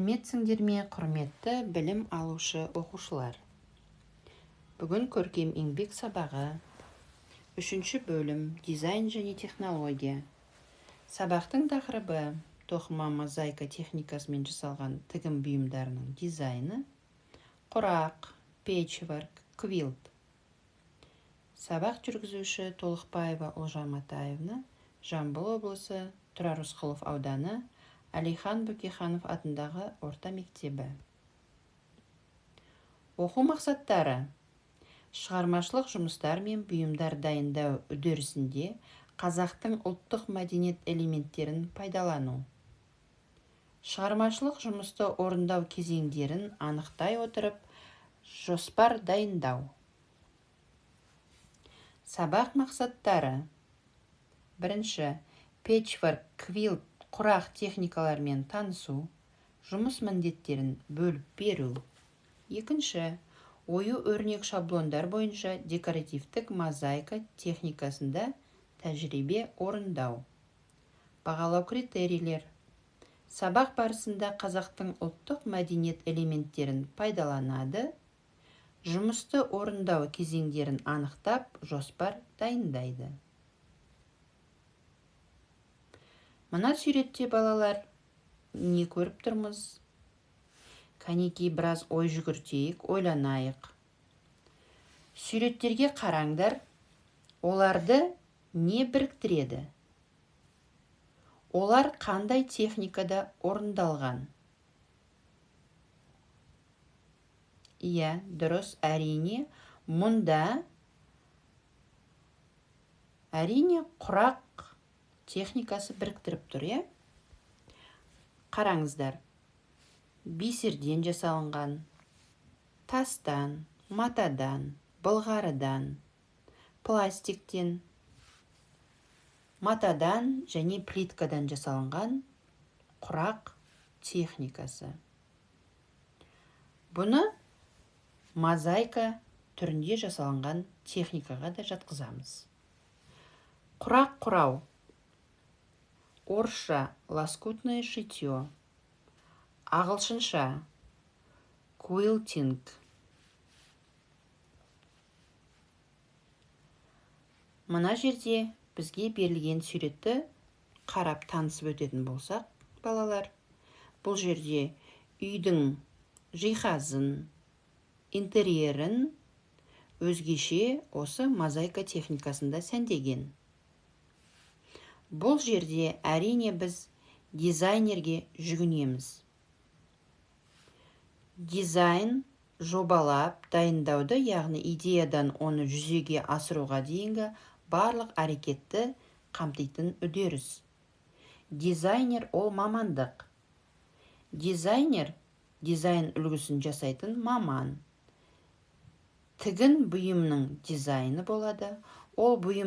Сәлеметсіңдер ме, құрметті білім алушы оқушылар. Бүгін көркем еңбек сабағы, 3-ші бөлім дизайн және технология. Сабақтың тақырыбы тоқыма мозаика техникасымен жасалған тігін бұйымдарының дизайны, құрақ, печворк, квилт. Сабақ жүргізуші Толықбаева Олжа Матаевна, Жамбыл облысы, Тұрар Рысқұлов ауданы, Әлихан Бөкейханов атындағы орта мектебі. Оқу мақсаттары: шығармашылық жұмыстар мен бұйымдар дайындау үдерісінде қазақтың ұлттық мәдениет элементтерін пайдалану. Шығармашылық жұмысты орындау кезеңдерін анықтай отырып, жоспар дайындау. Сабақ мақсаттары: 1. Печворк, квилт, құрақ техникалармен танысу, жұмыс міндеттерін бөліп беру. 2. Ою өрнек шаблондар бойынша декоративтік мозаика техникасында тәжірибе орындау. Бағалау критерийлер: сабақ барысында қазақтың ұлттық мәдениет элементтерін пайдаланады, жұмысты орындау кезеңдерін анықтап, жоспар дайындайды. Мына суретте балалар не көріп тұрмыз? Кәнекей біраз ой жүгіртейік, ойланайық. Суреттерге қараңдар, оларды не біріктіреді? Олар қандай техникада орындалған? Иә, дұрыс, әрине, мұнда құрақ техникасы біріктіріп тұр, е? Қараңыздар, бисерден жасалынған, тастан, матадан, былғарыдан, пластиктен, матадан және плиткадан жасалынған құрақ техникасы. Бұны мозаика түрінде жасалынған техникаға да жатқызамыз. Құрақ құрау. Орысша лоскутное шитье, ағылшынша quilting. Мына жерде бізге берілген суретті қарап танысып өтетін болсақ, балалар, бұл жерде үйдің жиһазын, интерьерін өзгеше осы мозаика техникасында сәндеген. Бұл жерде әрине біз дизайнерге жүгінеміз. Дизайн жобалап, дайындауды, яғни идеядан оны жүзеге асыруға дейінгі барлық әрекетті қамтитын үдеріс. Дизайнер ол мамандық. Дизайнер дизайн үлгісін жасайтын маман. Тігін бұйымның дизайны болады. Ол бұйым